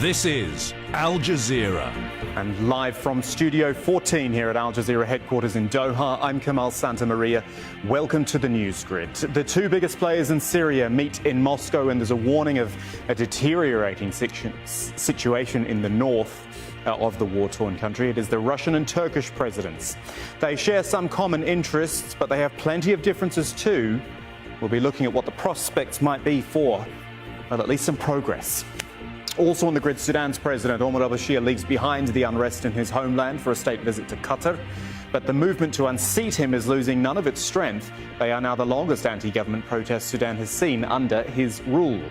This is Al Jazeera. And live from Studio 14 here at Al Jazeera headquarters in Doha, I'm Kamal Santamaria. Welcome to the newsgrid. The two biggest players in Syria meet in Moscow, and there's a warning of a deteriorating situation in the north of the war-torn country. It is the Russian and Turkish presidents. They share some common interests, but they have plenty of differences too. We'll be looking at what the prospects might be for, well, at least some progress. Also on the grid, Sudan's President Omar al-Bashir leaves behind the unrest in his homeland for a state visit to Qatar. But the movement to unseat him is losing none of its strength. They are now the longest anti-government protests Sudan has seen under his rule.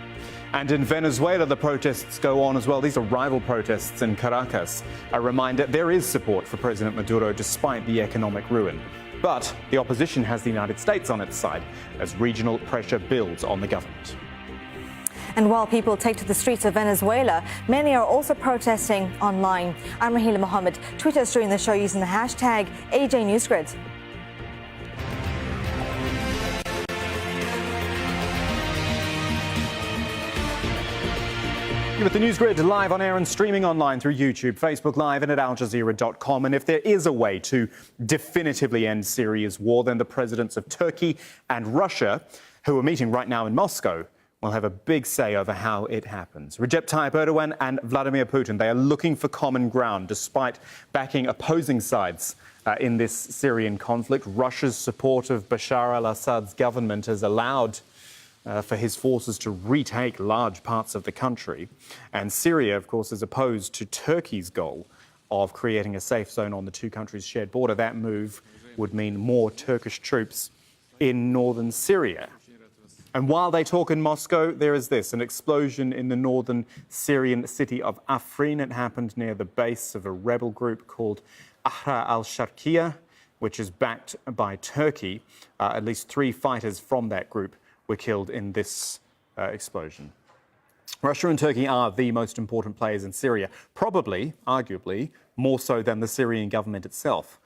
And in Venezuela, the protests go on as well. These are rival protests in Caracas. A reminder, there is support for President Maduro despite the economic ruin. But the opposition has the United States on its side as regional pressure builds on the government. And while people take to the streets of Venezuela, many are also protesting online. I'm Rahila Mohammed. Tweet us during the show using the hashtag AJNewsgrid. You're with the newsgrid, live on air and streaming online through YouTube, Facebook Live and at aljazeera.com. And if there is a way to definitively end Syria's war, then the presidents of Turkey and Russia, who are meeting right now in Moscow, will have a big say over how it happens. Recep Tayyip Erdogan and Vladimir Putin, they are looking for common ground despite backing opposing sides in this Syrian conflict. Russia's support of Bashar al-Assad's government has allowed for his forces to retake large parts of the country. And Syria, of course, is opposed to Turkey's goal of creating a safe zone on the two countries' shared border. That move would mean more Turkish troops in northern Syria. And while they talk in Moscow, there is this, an explosion in the northern Syrian city of Afrin. It happened near the base of a rebel group called Ahrar al-Sharqiya, which is backed by Turkey. At least 3 fighters from that group were killed in this explosion. Russia and Turkey are the most important players in Syria, probably, arguably, more so than the Syrian government itself.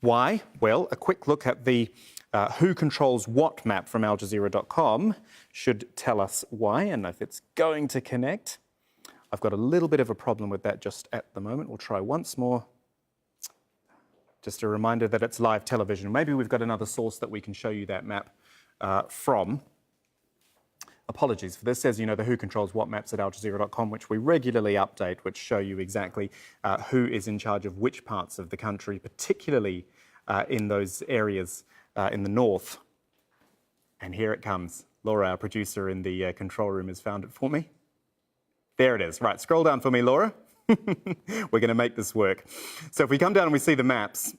Why? Well, a quick look at the who controls what map from aljazeera.com should tell us why, and if it's going to connect. I've got a little bit of a problem with that just at the moment. We'll try once more. Just a reminder that it's live television. Maybe we've got another source that we can show you that map from. Apologies for this. As you know, the who controls what maps at aljazeera.com, which we regularly update, which show you exactly who is in charge of which parts of the country, particularly in those areas in the north. And here it comes. Laura, our producer in the control room, has found it for me. There it is. Right, scroll down for me, Laura. We're going to make this work. So if we come down and we see the maps,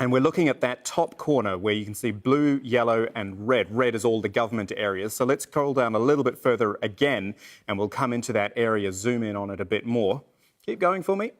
and we're looking at that top corner where you can see blue, yellow and red. Red is all the government areas. So let's scroll down a little bit further again, and we'll come into that area, zoom in on it a bit more. Keep going for me.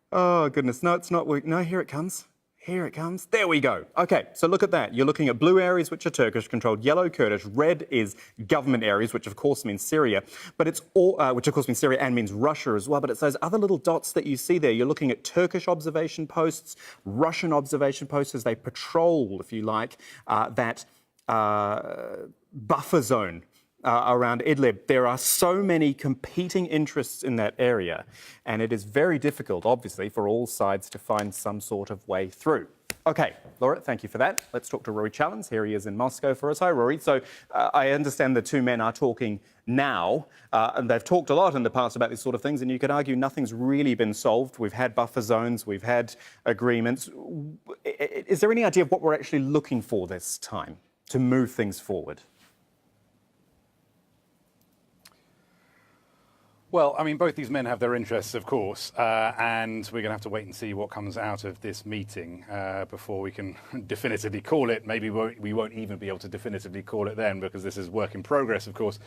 Oh, goodness. No, it's not working. No, here it comes. Here it comes. There we go. Okay, so look at that. You're looking at blue areas, which are Turkish-controlled, yellow Kurdish, red is government areas, which of course means Syria, but it's all, which of course means Syria and means Russia as well. But it's those other little dots that you see there. You're looking at Turkish observation posts, Russian observation posts as they patrol, if you like, that buffer zone around Idlib. There are so many competing interests in that area, and it is very difficult, obviously, for all sides to find some sort of way through. Okay, Laura, thank you for that. Let's talk to Rory Challens. Here he is in Moscow for us. Hi, Rory. So I understand the two men are talking now, and they've talked a lot in the past about these sort of things, and you could argue nothing's really been solved. We've had buffer zones, we've had agreements. Is there any idea of what we're actually looking for this time to move things forward? Well, I mean, both these men have their interests, of course, and we're going to have to wait and see what comes out of this meeting before we can definitively call it. Maybe we won't even be able to definitively call it then, because this is work in progress, of course.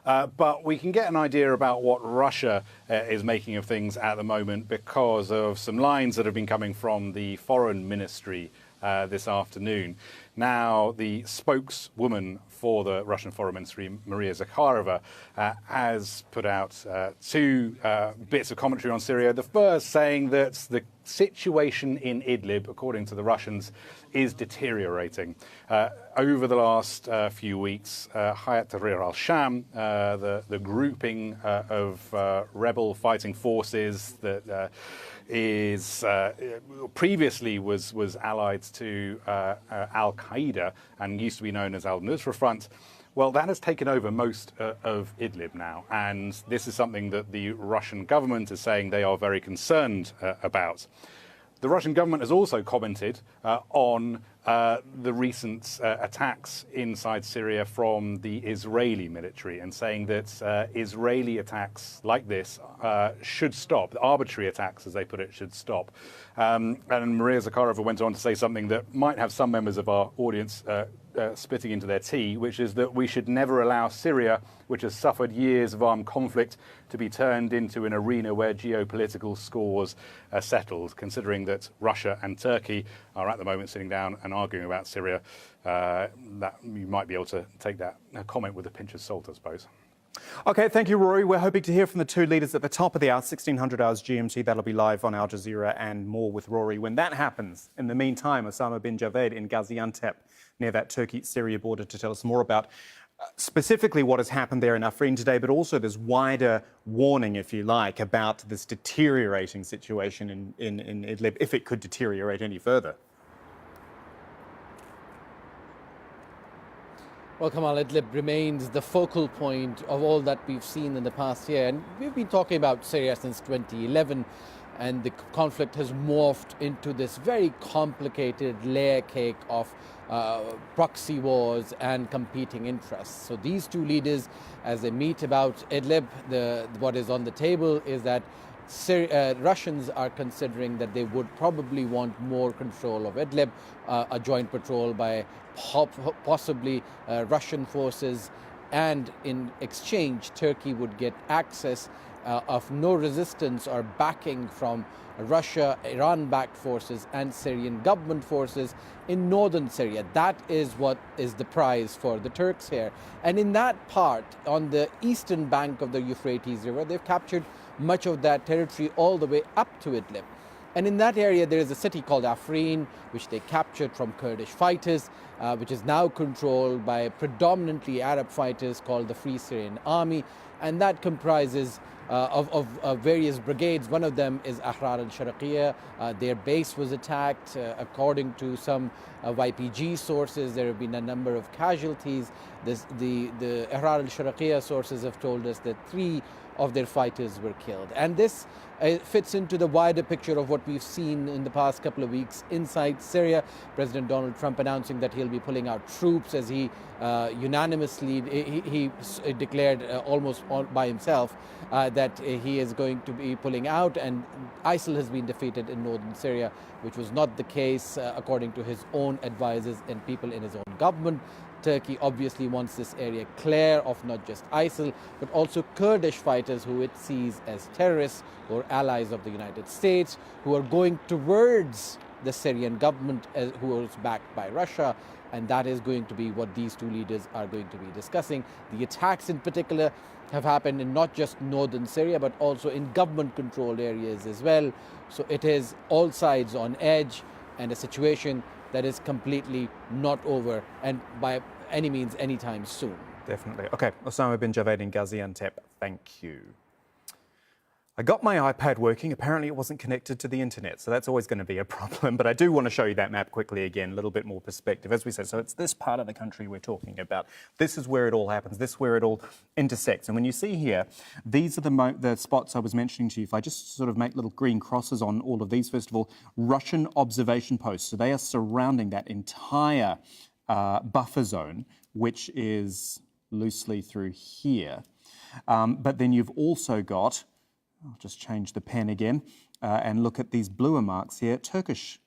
But we can get an idea about what Russia is making of things at the moment because of some lines that have been coming from the Foreign Ministry this afternoon. Now, the spokeswoman for the Russian Foreign Ministry, Maria Zakharova, has put out two bits of commentary on Syria. The first saying that the situation in Idlib, according to the Russians, is deteriorating. Over the last few weeks, Hayat Tahrir al-Sham, the grouping of rebel fighting forces that is previously was allied to Al-Qaeda and used to be known as Al-Nusra Front. Well, that has taken over most of Idlib now, and this is something that the Russian government is saying they are very concerned about. The Russian government has also commented on the recent attacks inside Syria from the Israeli military and saying that Israeli attacks like this should stop. The arbitrary attacks, as they put it, should stop. And Maria Zakharova went on to say something that might have some members of our audience spitting into their tea, which is that we should never allow Syria, which has suffered years of armed conflict, to be turned into an arena where geopolitical scores are settled, considering that Russia and Turkey are at the moment sitting down and arguing about Syria. That you might be able to take that comment with a pinch of salt, I suppose. OK, thank you, Rory. We're hoping to hear from the two leaders at the top of the hour, 1600 hours GMT. That'll be live on Al Jazeera and more with Rory when that happens. In the meantime, Osama bin Javed in Gaziantep, near that Turkey-Syria border, to tell us more about specifically what has happened there in Afrin today, but also this wider warning, if you like, about this deteriorating situation in Idlib, if it could deteriorate any further. Well, Kamal, Idlib remains the focal point of all that we've seen in the past year. And we've been talking about Syria since 2011, and the conflict has morphed into this very complicated layer cake of proxy wars and competing interests. So these two leaders, as they meet about Idlib, what is on the table is that Russians are considering that they would probably want more control of Idlib, a joint patrol by possibly Russian forces, and in exchange Turkey would get access of no resistance or backing from Russia, Iran-backed forces and Syrian government forces in northern Syria. That is what is the prize for the Turks here. And in that part, on the eastern bank of the Euphrates River, they've captured much of that territory all the way up to Idlib. And in that area, there is a city called Afrin, which they captured from Kurdish fighters, which is now controlled by predominantly Arab fighters called the Free Syrian Army. And that comprises of various brigades. One of them is Ahrar al-Sharqiyya. Their base was attacked. According to some YPG sources, there have been a number of casualties. The Ahrar al-Sharqiyya sources have told us that 3 of their fighters were killed. And this fits into the wider picture of what we've seen in the past couple of weeks inside Syria. President Donald Trump announcing that he'll be pulling out troops, as he unanimously he declared almost all by himself that he is going to be pulling out, and ISIL has been defeated in northern Syria, which was not the case according to his own advisors and people in his own government. Turkey obviously wants this area clear of not just ISIL, but also Kurdish fighters who it sees as terrorists or allies of the United States, who are going towards the Syrian government who is backed by Russia. And that is going to be what these two leaders are going to be discussing. The attacks in particular have happened in not just northern Syria, but also in government-controlled areas as well. So it is all sides on edge, and a situation that is completely not over, and by any means anytime soon. Definitely. OK, Osama bin Javed in Gaziantep, thank you. I got my iPad working. Apparently it wasn't connected to the internet, so that's always going to be a problem. But I do want to show you that map quickly again, a little bit more perspective. As we said, so it's this part of the country we're talking about. This is where it all happens. This is where it all intersects. And when you see here, these are the spots I was mentioning to you. If I just sort of make little green crosses on all of these, first of all, Russian observation posts. So they are surrounding that entire buffer zone, which is loosely through here. But then you've also got, I'll just change the pen again and look at these bluer marks here, Turkish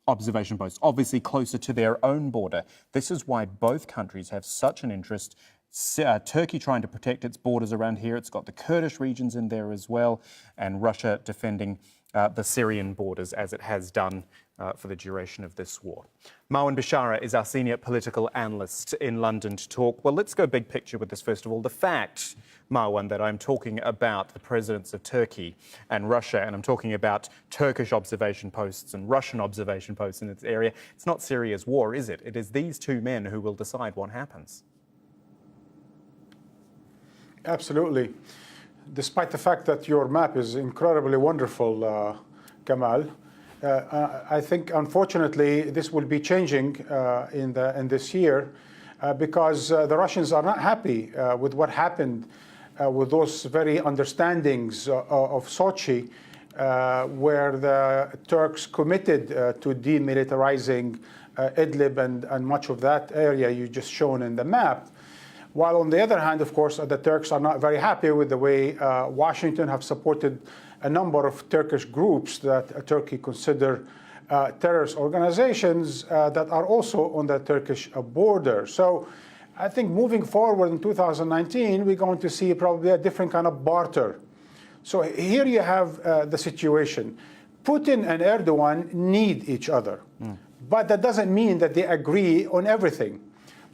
observation posts, obviously closer to their own border. This is why both countries have such an interest. Turkey trying to protect its borders around here. It's got the Kurdish regions in there as well, and Russia defending the Syrian borders, as it has done for the duration of this war. Marwan Bishara is our senior political analyst in London to talk. Well, let's go big picture with this first of all. The fact, Marwan, that I'm talking about the presidents of Turkey and Russia, and I'm talking about Turkish observation posts and Russian observation posts in this area, it's not Syria's war, is it? It is these two men who will decide what happens. Absolutely. Despite the fact that your map is incredibly wonderful, Kamal, I think, unfortunately, this will be changing in this year because the Russians are not happy with what happened with those very understandings of Sochi, where the Turks committed to demilitarizing Idlib and much of that area you just shown in the map. While on the other hand, of course, the Turks are not very happy with the way Washington have supported a number of Turkish groups that Turkey consider terrorist organizations that are also on the Turkish border. So I think moving forward in 2019, we're going to see probably a different kind of barter. So here you have the situation. Putin and Erdogan need each other, but that doesn't mean that they agree on everything.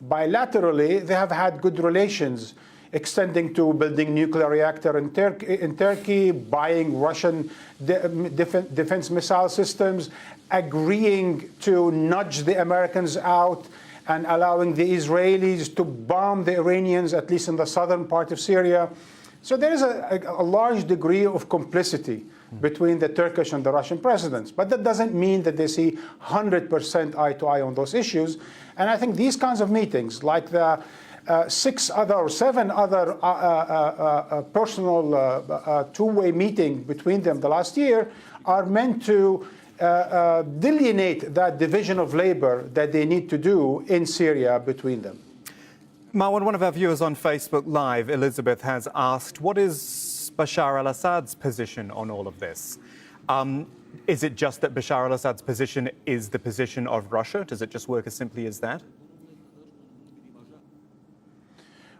Bilaterally, they have had good relations, extending to building nuclear reactor in Turkey, buying Russian defense missile systems, agreeing to nudge the Americans out and allowing the Israelis to bomb the Iranians, at least in the southern part of Syria. So there is a large degree of complicity between the Turkish and the Russian presidents. But that doesn't mean that they see 100% eye to eye on those issues. And I think these kinds of meetings, like the 7 other personal two-way meeting between them the last year, are meant to delineate that division of labor that they need to do in Syria between them. Marwan, one of our viewers on Facebook Live, Elizabeth, has asked, what is Bashar al-Assad's position on all of this? Is it just that Bashar al-Assad's position is the position of Russia? Does it just work as simply as that?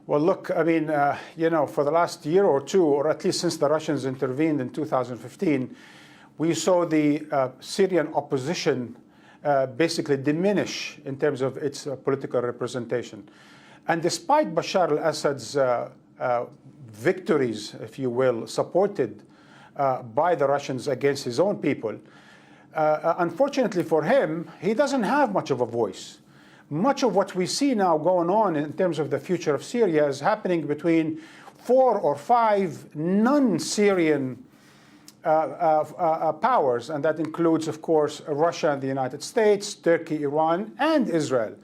Well, look, I mean, for the last year or two, or at least since the Russians intervened in 2015, we saw the Syrian opposition basically diminish in terms of its political representation. And despite Bashar al-Assad's victories, if you will, supported by the Russians against his own people, unfortunately for him, he doesn't have much of a voice. Much of what we see now going on in terms of the future of Syria is happening between 4 or 5 non-Syrian powers, and that includes, of course, Russia and the United States, Turkey, Iran, and Israel.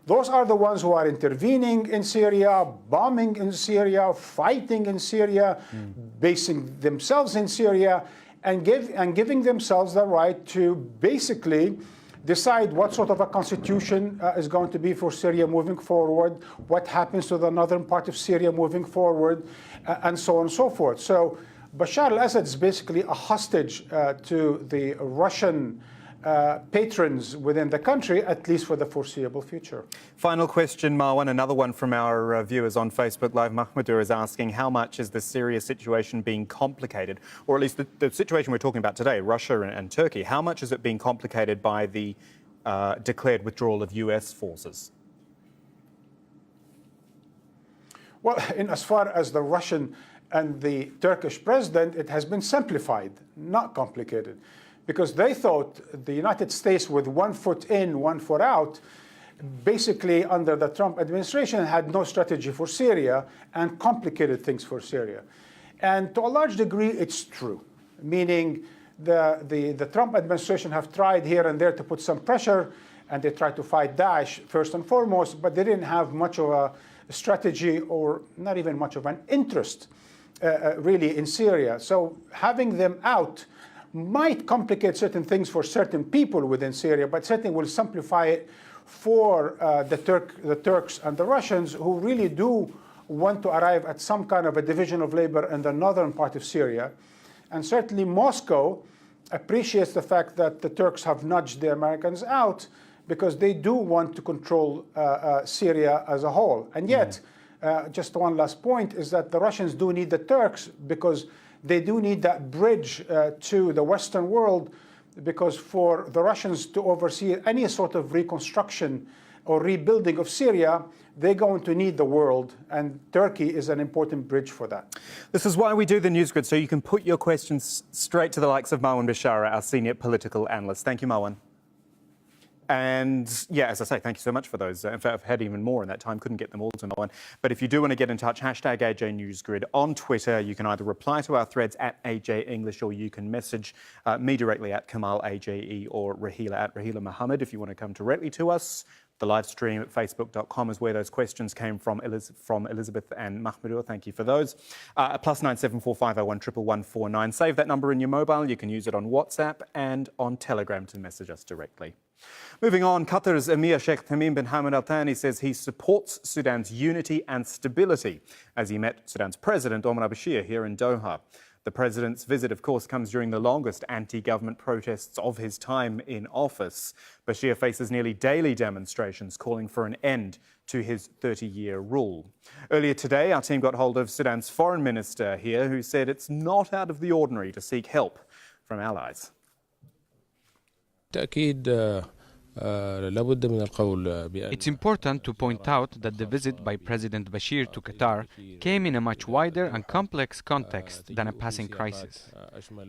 Those are the ones who are intervening in Syria, bombing in Syria, fighting in Syria, basing themselves in Syria, and giving themselves the right to basically decide what sort of a constitution is going to be for Syria moving forward, what happens to the northern part of Syria moving forward, and so on and so forth. So Bashar al-Assad is basically a hostage to the Russian patrons within the country, at least for the foreseeable future. Final question, Marwan, another one from our viewers on Facebook Live. Mahmoudou is asking, how much is the Syria situation being complicated, or at least the situation we're talking about today, Russia and Turkey, how much is it being complicated by the declared withdrawal of US forces? Well, in as far as the Russian and the Turkish president, it has been simplified, not complicated. Because they thought the United States, with one foot in, one foot out, basically under the Trump administration had no strategy for Syria and complicated things for Syria. And to a large degree, it's true, meaning the Trump administration have tried here and there to put some pressure, and they tried to fight Daesh first and foremost, but they didn't have much of a strategy or not even much of an interest really in Syria. So having them out might complicate certain things for certain people within Syria, but certainly will simplify it for the Turks and the Russians, who really do want to arrive at some kind of a division of labor in the northern part of Syria. And certainly Moscow appreciates the fact that the Turks have nudged the Americans out, because they do want to control Syria as a whole. And yet, just one last point is that the Russians do need the Turks, because they do need that bridge to the Western world because for the Russians to oversee any sort of reconstruction or rebuilding of Syria, they're going to need the world, and Turkey is an important bridge for that. This is why we do the Newsgrid, so you can put your questions straight to the likes of Marwan Bashara, our senior political analyst. Thank you, Marwan. And yeah, as I say, thank you so much for those. In fact, I've had even more in that time, couldn't get them all to Marwan. But if you do want to get in touch, hashtag AJ Newsgrid on Twitter. You can either reply to our threads at AJ English, or you can message me directly at Kamal AJE or Rahila at Rahila Muhammad if you want to come directly to us. The live stream at facebook.com is where those questions came from Elizabeth and Mahmoud. Thank you for those. +974 501 11149. Save that number in your mobile. You can use it on WhatsApp and on Telegram to message us directly. Moving on, Qatar's Emir Sheikh Tamim bin Hamad Al Thani says he supports Sudan's unity and stability as he met Sudan's President Omar al-Bashir here in Doha. The president's visit, of course, comes during the longest anti-government protests of his time in office. Bashir faces nearly daily demonstrations calling for an end to his 30-year rule. Earlier today, our team got hold of Sudan's foreign minister here, who said it's not out of the ordinary to seek help from allies. It's important to point out that the visit by President Bashir to Qatar came in a much wider and complex context than a passing crisis.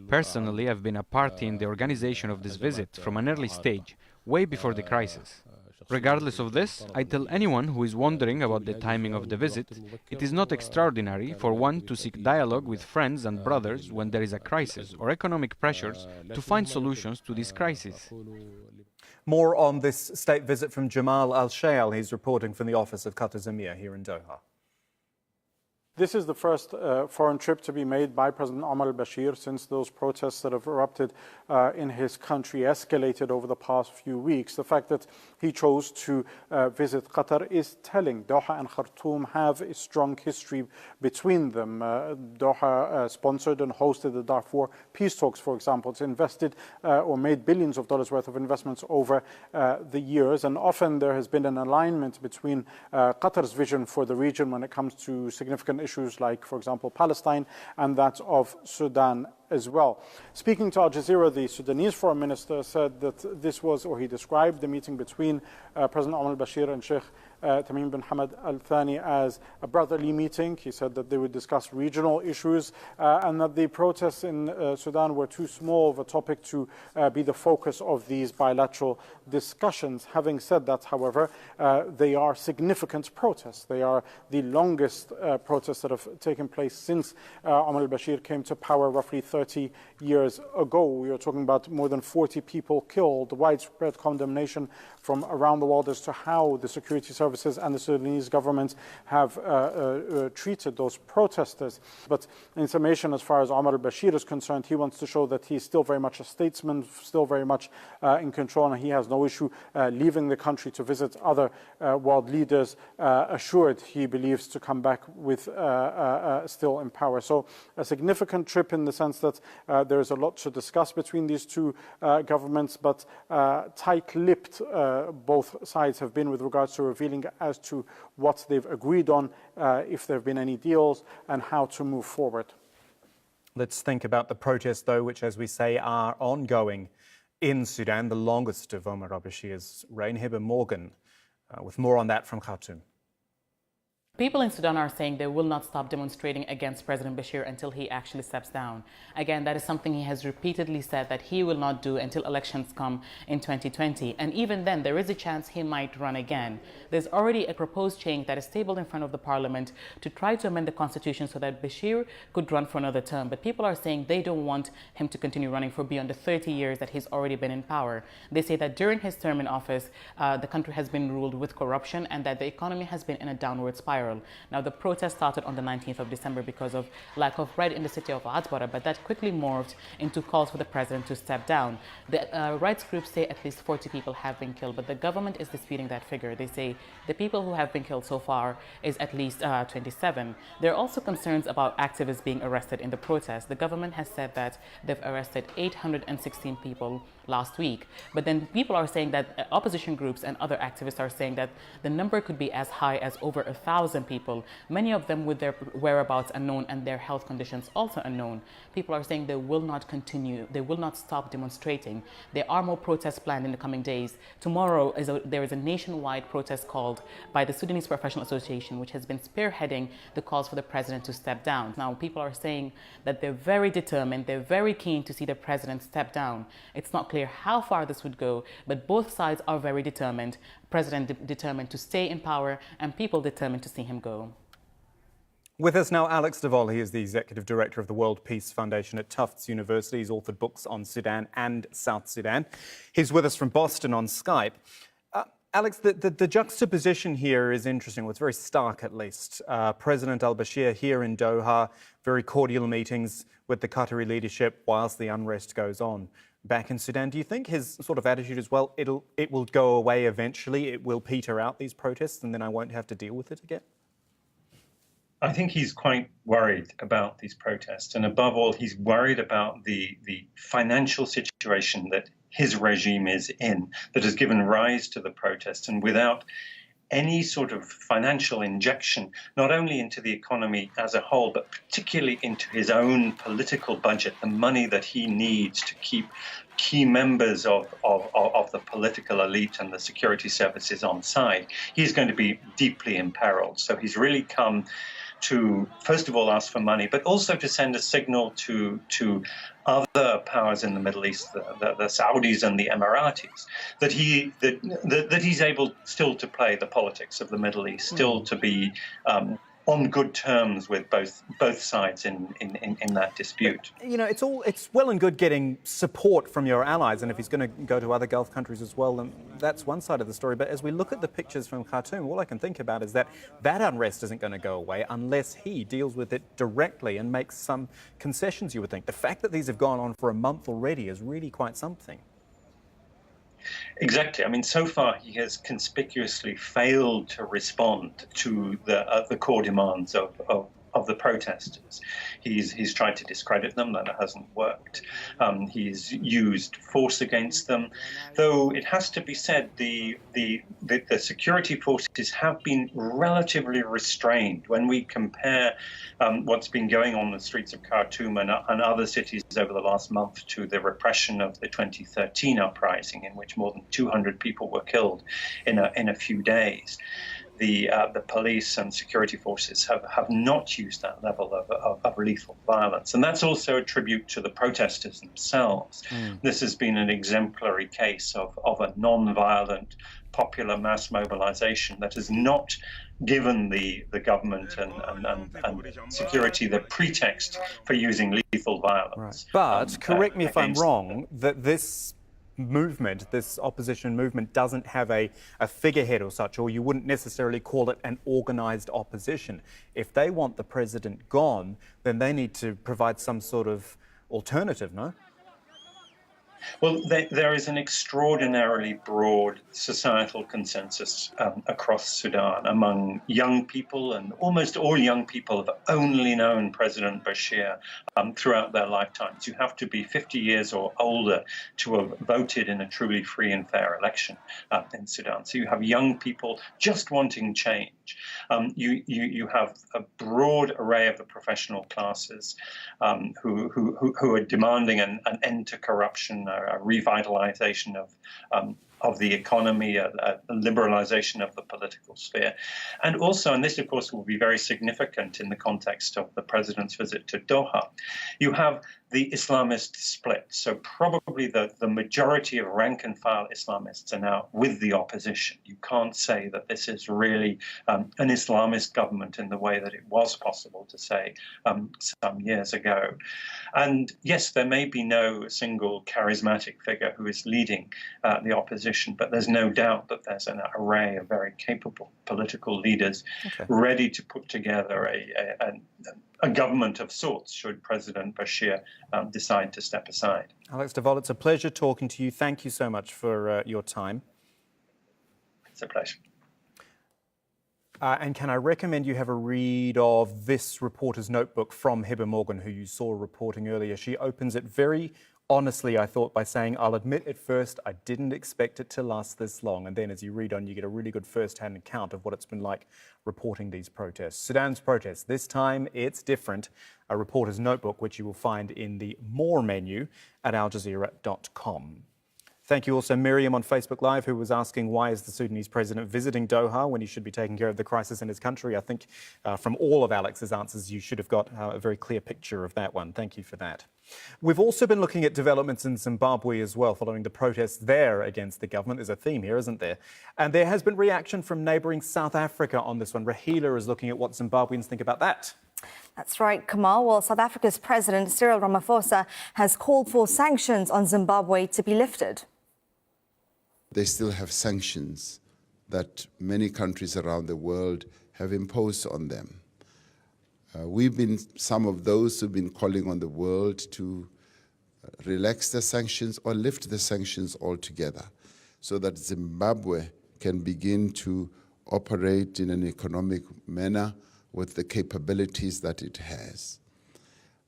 Personally, I've been a party in the organization of this visit from an early stage, way before the crisis. Regardless of this, I tell anyone who is wondering about the timing of the visit, it is not extraordinary for one to seek dialogue with friends and brothers when there is a crisis or economic pressures to find solutions to this crisis. More on this state visit from Jamal Al-Shail. He's reporting from the office of Qatar's Emir here in Doha. This is the first foreign trip to be made by President Omar al-Bashir since those protests that have erupted in his country escalated over the past few weeks. The fact that he chose to visit Qatar is telling. Doha and Khartoum have a strong history between them. Doha sponsored and hosted the Darfur peace talks, for example. It's invested or made billions of dollars worth of investments over the years, and often there has been an alignment between Qatar's vision for the region when it comes to significant issues like, for example, Palestine, and that of Sudan as well. Speaking to Aljazeera, the Sudanese foreign minister said that this was, or he described the meeting between President Omar al-Bashir and Sheikh Tamim bin Hamad Al Thani as a brotherly meeting. He said that they would discuss regional issues and that the protests in Sudan were too small of a topic to be the focus of these bilateral discussions. Having said that, however, they are significant protests. They are the longest protests that have taken place since Omar al-Bashir came to power roughly 30 years ago. We are talking about more than 40 people killed, widespread condemnation from around the world as to how the security services and the Sudanese government have treated those protesters. But in summation, as far as Omar al-Bashir is concerned, he wants to show that he's still very much a statesman, still very much in control, and he has no issue leaving the country to visit other world leaders, assured, he believes, to come back with still in power. So a significant trip in the sense that there is a lot to discuss between these two governments, but tight-lipped both sides have been with regards to revealing as to what they've agreed on, if there have been any deals, and how to move forward. Let's think about the protests, though, which, as we say, are ongoing in Sudan, the longest of Omar al-Bashir's reign. Hiba Morgan with more on that from Khartoum. People in Sudan are saying they will not stop demonstrating against President Bashir until he actually steps down. Again, that is something he has repeatedly said that he will not do until elections come in 2020. And even then, there is a chance he might run again. There's already a proposed change that is tabled in front of the parliament to try to amend the constitution so that Bashir could run for another term. But people are saying they don't want him to continue running for beyond the 30 years that he's already been in power. They say that during his term in office, the country has been ruled with corruption and that the economy has been in a downward spiral. Now, the protest started on the 19th of December because of lack of bread in the city of Atbara, but that quickly morphed into calls for the president to step down. The rights groups say at least 40 people have been killed, but the government is disputing that figure. They say the people who have been killed so far is at least 27. There are also concerns about activists being arrested in the protest. The government has said that they've arrested 816 people last week, but then people are saying that opposition groups and other activists are saying that the number could be as high as over 1,000. 1,000 people, many of them with their whereabouts unknown and their health conditions also unknown. People are saying they will not continue, they will not stop demonstrating. There are more protests planned in the coming days. Tomorrow, there is a nationwide protest called by the Sudanese Professional Association, which has been spearheading the calls for the president to step down. Now, people are saying that they're very determined, they're very keen to see the president step down. It's not clear how far this would go, but both sides are very determined. President determined to stay in power and people determined to see him go. With us now, Alex de Vol. He is the Executive Director of the World Peace Foundation at Tufts University. He's authored books on Sudan and South Sudan. He's with us from Boston on Skype. Alex, the juxtaposition here is interesting. Well, it's very stark, at least. President al-Bashir here in Doha, very cordial meetings with the Qatari leadership whilst the unrest goes on. Back in Sudan, do you think his sort of attitude is, well, it will go away eventually, it will peter out, these protests, and then I won't have to deal with it again? I think he's quite worried about these protests. And above all, he's worried about the financial situation that his regime is in, that has given rise to the protests. And without any sort of financial injection, not only into the economy as a whole, but particularly into his own political budget, the money that he needs to keep key members of the political elite and the security services on side, he's going to be deeply imperiled. So he's really come to, first of all, ask for money, but also to send a signal to other powers in the Middle East, the Saudis and the Emiratis, that he's able still to play the politics of the Middle East, still to be on good terms with both sides in that dispute. But, you know, it's well and good getting support from your allies, and if he's going to go to other Gulf countries as well, then that's one side of the story. But as we look at the pictures from Khartoum, all I can think about is that unrest isn't going to go away unless he deals with it directly and makes some concessions, you would think. The fact that these have gone on for a month already is really quite something. Exactly. I mean, so far he has conspicuously failed to respond to the core demands of the protesters. He's tried to discredit them, that hasn't worked. He's used force against them, though it has to be said the security forces have been relatively restrained when we compare what's been going on in the streets of Khartoum and other cities over the last month to the repression of the 2013 uprising, in which more than 200 people were killed in a few days. The police and security forces have not used that level of lethal violence. And that's also a tribute to the protesters themselves. This has been an exemplary case of a non-violent popular mass mobilization that has not given the government and security the pretext for using lethal violence. Right. But correct me if I'm wrong, that this movement, this opposition movement, doesn't have a figurehead or such, or you wouldn't necessarily call it an organised opposition. If they want the president gone, then they need to provide some sort of alternative, no? Well, there is an extraordinarily broad societal consensus across Sudan among young people, and almost all young people have only known President Bashir throughout their lifetimes. You have to be 50 years or older to have voted in a truly free and fair election in Sudan. So you have young people just wanting change. You have a broad array of the professional classes who are demanding an end to corruption, a revitalization of the economy, a liberalization of the political sphere. And also, and this of course will be very significant in the context of the president's visit to Doha, you have the Islamist split. So probably the majority of rank and file Islamists are now with the opposition. You can't say that this is really an Islamist government in the way that it was possible to say some years ago. And yes, there may be no single charismatic figure who is leading the opposition, but there's no doubt that there's an array of very capable political leaders ready to put together a government of sorts should President Bashir decide to step aside. Alex de Vol, it's a pleasure talking to you. Thank you so much for your time. It's a pleasure. And can I recommend you have a read of this reporter's notebook from Heber Morgan, who you saw reporting earlier. She opens it very Honestly, I thought by saying, I'll admit at first I didn't expect it to last this long. And then as you read on, you get a really good first-hand account of what it's been like reporting these protests. Sudan's protests, this time it's different. A reporter's notebook, which you will find in the More menu at aljazeera.com. Thank you also Miriam on Facebook Live, who was asking why is the Sudanese president visiting Doha when he should be taking care of the crisis in his country. I think from all of Alex's answers, you should have got a very clear picture of that one. Thank you for that. We've also been looking at developments in Zimbabwe as well, following the protests there against the government. There's a theme here, isn't there? And there has been reaction from neighbouring South Africa on this one. Rahila is looking at what Zimbabweans think about that. That's right, Kamal. Well, South Africa's President Cyril Ramaphosa has called for sanctions on Zimbabwe to be lifted. They still have sanctions that many countries around the world have imposed on them. We've been some of those who've been calling on the world to relax the sanctions or lift the sanctions altogether so that Zimbabwe can begin to operate in an economic manner with the capabilities that it has.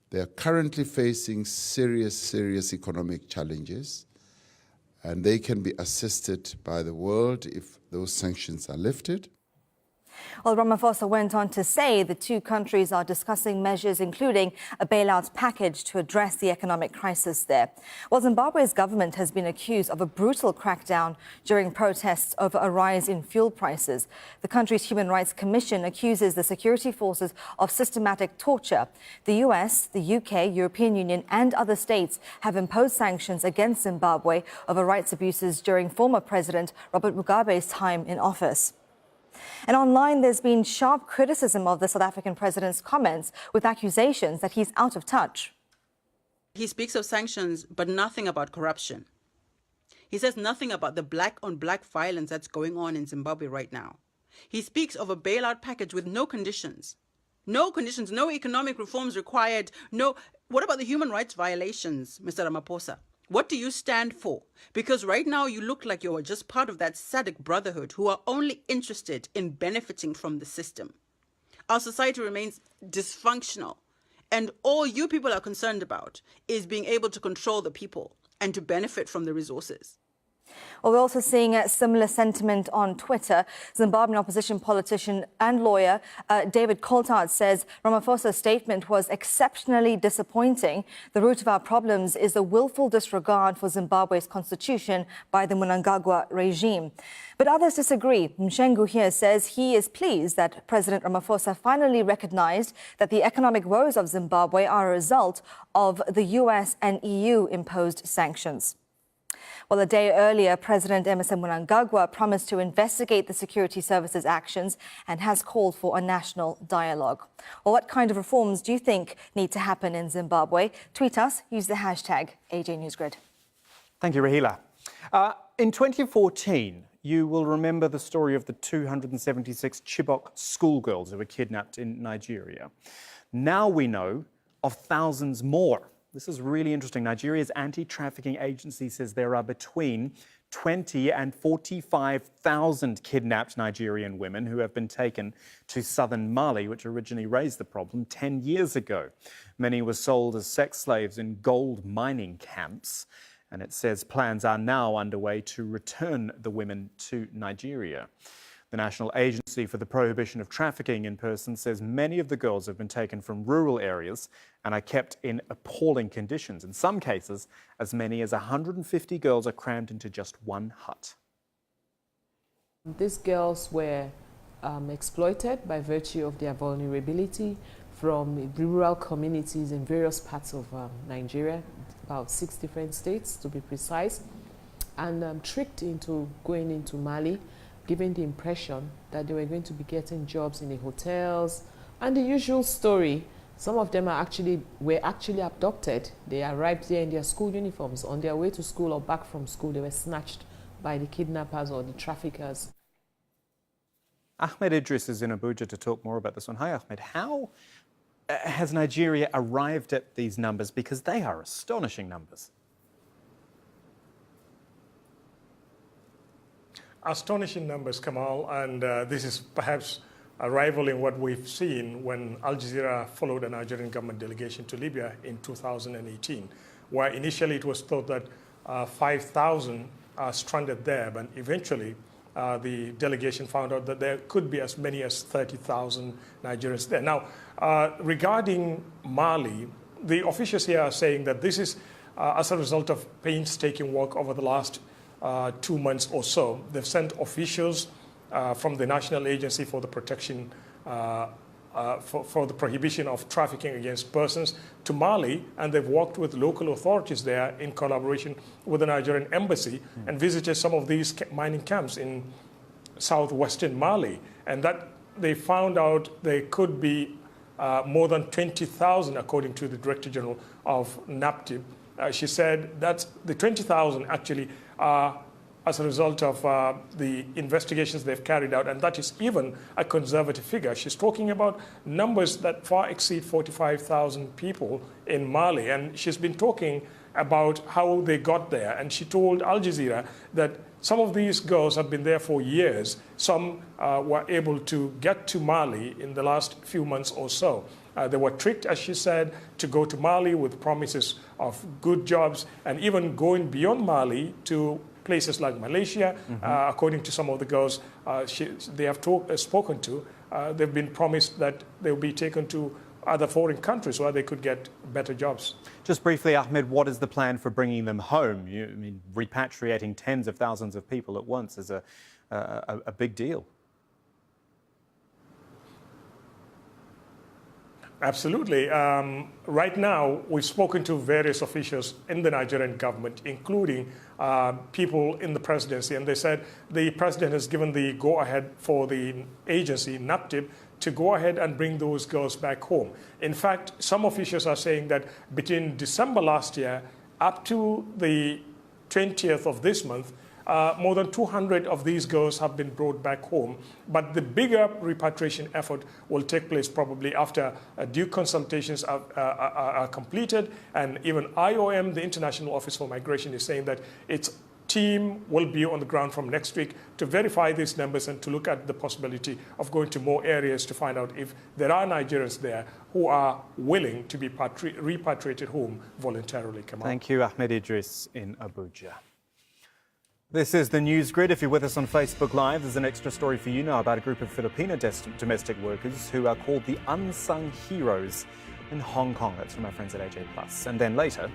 They are currently facing serious economic challenges, and they can be assisted by the world if those sanctions are lifted. Well, Ramaphosa went on to say the two countries are discussing measures including a bailout package to address the economic crisis there. Well, Zimbabwe's government has been accused of a brutal crackdown during protests over a rise in fuel prices. The country's Human Rights Commission accuses the security forces of systematic torture. The US, the UK, European Union and other states have imposed sanctions against Zimbabwe over rights abuses during former President Robert Mugabe's time in office. And online, there's been sharp criticism of the South African president's comments with accusations that he's out of touch. He speaks of sanctions, but nothing about corruption. He says nothing about the black-on-black violence that's going on in Zimbabwe right now. He speaks of a bailout package with no conditions. No conditions, no economic reforms required, no... What about the human rights violations, Mr. Ramaphosa? What do you stand for? Because right now you look like you are just part of that Sadc brotherhood who are only interested in benefiting from the system. Our society remains dysfunctional, and all you people are concerned about is being able to control the people and to benefit from the resources. Well, we're also seeing a similar sentiment on Twitter. Zimbabwean opposition politician and lawyer David Coulthard says Ramaphosa's statement was exceptionally disappointing. The root of our problems is the willful disregard for Zimbabwe's constitution by the Mnangagwa regime. But others disagree. Mshengu here says he is pleased that President Ramaphosa finally recognized that the economic woes of Zimbabwe are a result of the US and EU imposed sanctions. Well, a day earlier, President Emmerson Mnangagwa promised to investigate the security services' actions and has called for a national dialogue. Well, what kind of reforms do you think need to happen in Zimbabwe? Tweet us, use the hashtag AJNewsGrid. Thank you, Rahila. In 2014, you will remember the story of the 276 Chibok schoolgirls who were kidnapped in Nigeria. Now we know of thousands more. This is really interesting. Nigeria's anti-trafficking agency says there are between 20 and 45,000 kidnapped Nigerian women who have been taken to southern Mali, which originally raised the problem 10 years ago. Many were sold as sex slaves in gold mining camps, and it says plans are now underway to return the women to Nigeria. The National Agency for the Prohibition of Trafficking in Persons says many of the girls have been taken from rural areas and are kept in appalling conditions. In some cases, as many as 150 girls are crammed into just one hut. These girls were exploited by virtue of their vulnerability from rural communities in various parts of Nigeria, about 6 different states to be precise, and tricked into going into Mali, giving the impression that they were going to be getting jobs in the hotels, and the usual story. Some of them were actually abducted. They arrived there in their school uniforms. On their way to school or back from school, they were snatched by the kidnappers or the traffickers. Ahmed Idris is in Abuja to talk more about this one. Hi, Ahmed. How has Nigeria arrived at these numbers? Because they are astonishing numbers. Astonishing numbers, Kamal, and this is perhaps a rival in what we've seen when Aljazeera followed a Nigerian government delegation to Libya in 2018. where initially it was thought that 5,000 are stranded there, but eventually the delegation found out that there could be as many as 30,000 Nigerians there. Now, regarding Mali, the officials here are saying that this is as a result of painstaking work over the last 2 months or so. They've sent officials from the National Agency for the Protection for the Prohibition of Trafficking Against Persons to Mali, and they've worked with local authorities there in collaboration with the Nigerian embassy and visited some of these mining camps in southwestern Mali, and that they found out there could be more than 20,000, according to the Director General of NAPTIP. She said that the 20,000 actually are as a result of the investigations they've carried out, and that is even a conservative figure. She's talking about numbers that far exceed 45,000 people in Mali, and she's been talking about how they got there, and she told Al Jazeera that some of these girls have been there for years. Some were able to get to Mali in the last few months or so. They were tricked, as she said, to go to Mali with promises of good jobs, and even going beyond Mali to places like Malaysia. According to some of the girls they have spoken to, they've been promised that they'll be taken to other foreign countries where they could get better jobs. Just briefly, Ahmed, what is the plan for bringing them home? I mean, repatriating tens of thousands of people at once is a big deal. Absolutely. Right now, we've spoken to various officials in the Nigerian government, including people in the presidency, and they said the president has given the go-ahead for the agency, NAPTIP, to go ahead and bring those girls back home. In fact, some officials are saying that between December last year up to the 20th of this month, more than 200 of these girls have been brought back home. But the bigger repatriation effort will take place probably after due consultations are completed. And even IOM, the International Office for Migration, is saying that its team will be on the ground from next week to verify these numbers and to look at the possibility of going to more areas to find out if there are Nigerians there who are willing to be repatriated home voluntarily. Kamal. Thank you, Ahmed Idris in Abuja. This is the Newsgrid. If you're with us on Facebook Live, there's an extra story for you now about a group of Filipino domestic workers who are called the unsung heroes in Hong Kong. That's from our friends at AJ+. And then later...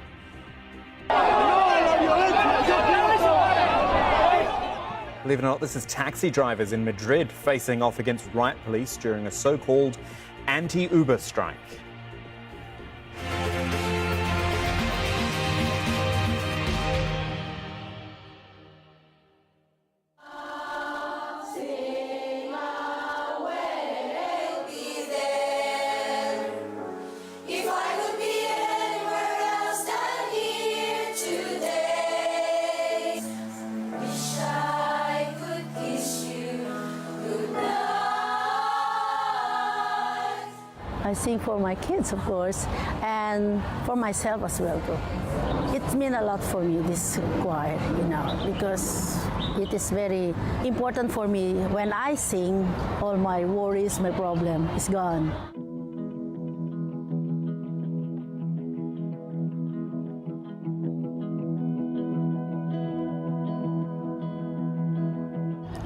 Believe it or not, this is taxi drivers in Madrid facing off against riot police during a so-called anti-Uber strike. I sing for my kids, of course, and for myself as well, too. It means a lot for me, this choir, because it is very important for me. When I sing, all my worries, my problem is gone.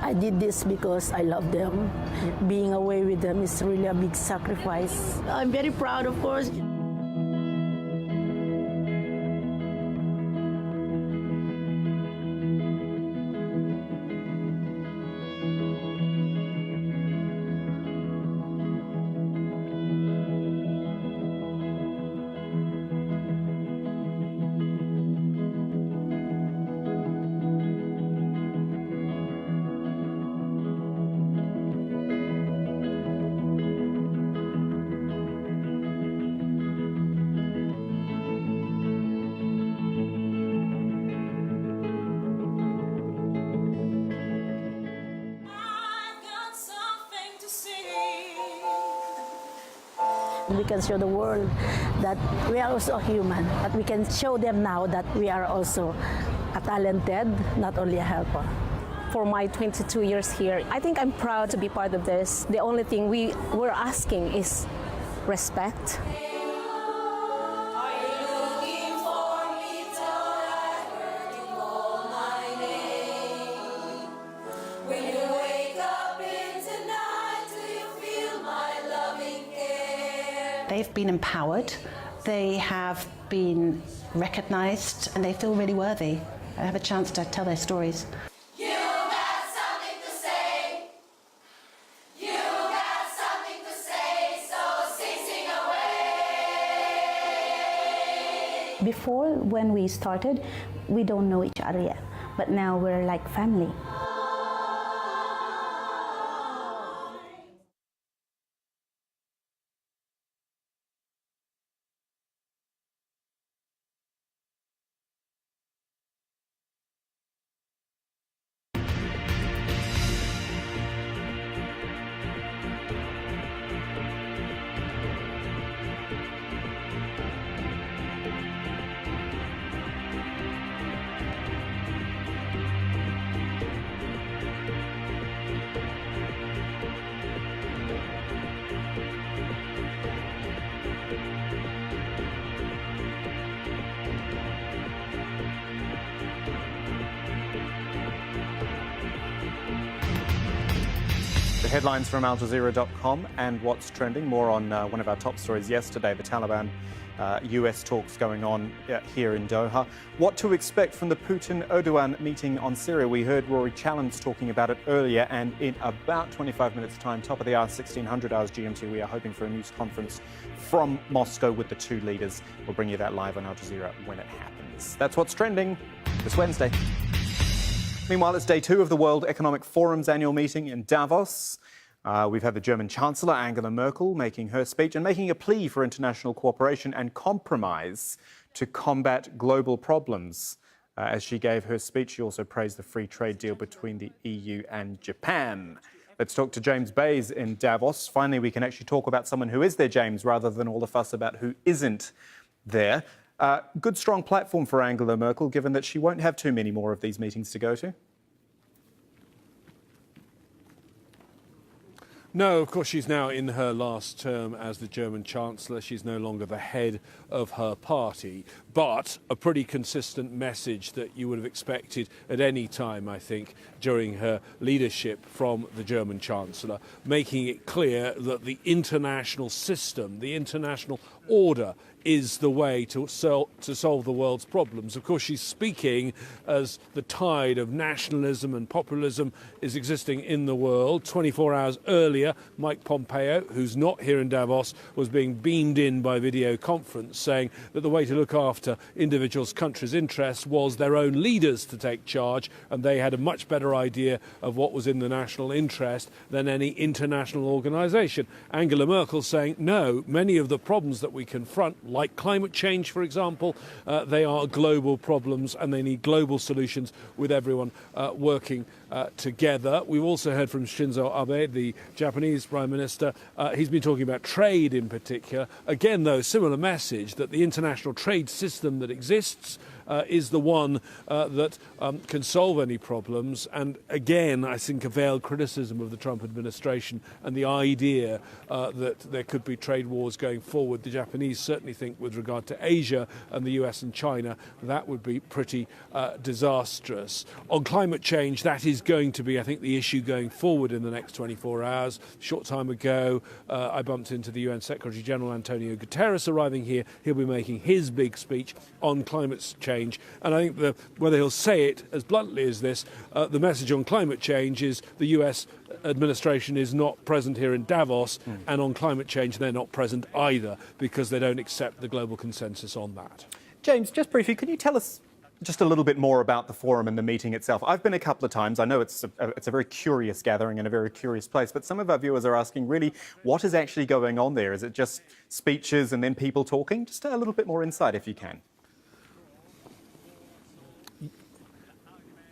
I did this because I love them. Being away with them is really a big sacrifice. I'm very proud, of course. We can show the world that we are also human, but we can show them now that we are also a talented, not only a helper. For my 22 years here, I think I'm proud to be part of this. The only thing we're asking is respect. they've been empowered, they have been recognised, and they feel really worthy. I have a chance to tell their stories. Before, when we started, we don't know each other yet, but now we're like family. The headlines from Aljazeera.com and what's trending. More on one of our top stories yesterday, the Taliban US talks going on here in Doha. What to expect from the Putin-Erdogan meeting on Syria. We heard Rory Challen's talking about it earlier, and in about 25 minutes' time, top of the hour, 1600 hours GMT, we are hoping for a news conference from Moscow with the two leaders. We'll bring you that live on Al Jazeera when it happens. That's what's trending this Wednesday. Meanwhile, it's day 2 of the World Economic Forum's annual meeting in Davos. We've had the German Chancellor, Angela Merkel, making her speech and making a plea for international cooperation and compromise to combat global problems. As she gave her speech, she also praised the free trade deal between the EU and Japan. Let's talk to James Bays in Davos. Finally, we can actually talk about someone who is there, James, rather than all the fuss about who isn't there. Good, strong platform for Angela Merkel, given that she won't have too many more of these meetings to go to. No, of course, she's now in her last term as the German Chancellor. She's no longer the head of her party, but a pretty consistent message that you would have expected at any time, I think, during her leadership from the German Chancellor, making it clear that the international system, the international order, is the way to solve the world's problems. Of course, she's speaking as the tide of nationalism and populism is existing in the world. 24 hours earlier, Mike Pompeo, who's not here in Davos, was being beamed in by video conference, saying that the way to look after individuals' countries' interests was their own leaders to take charge, and they had a much better idea of what was in the national interest than any international organisation. Angela Merkel saying, no, many of the problems that we confront, like climate change, for example, they are global problems and they need global solutions with everyone working together. We've also heard from Shinzo Abe, the Japanese Prime Minister. He's been talking about trade in particular. Again, though, similar message that the international trade system that exists is the one that can solve any problems. And again, I think a veiled criticism of the Trump administration and the idea that there could be trade wars going forward. The Japanese certainly think with regard to Asia and the US and China, that would be pretty disastrous. On climate change, that is going to be, I think, the issue going forward in the next 24 hours. A short time ago, I bumped into the UN Secretary General Antonio Guterres arriving here. He'll be making his big speech on climate change. And I think whether he'll say it as bluntly as this, the message on climate change is the US administration is not present here in Davos, and on climate change they're not present either because they don't accept the global consensus on that. James, just briefly, can you tell us just a little bit more about the forum and the meeting itself? I've been a couple of times. I know it's a very curious gathering and a very curious place, but some of our viewers are asking, really, what is actually going on there? Is it just speeches and then people talking? Just a little bit more insight if you can.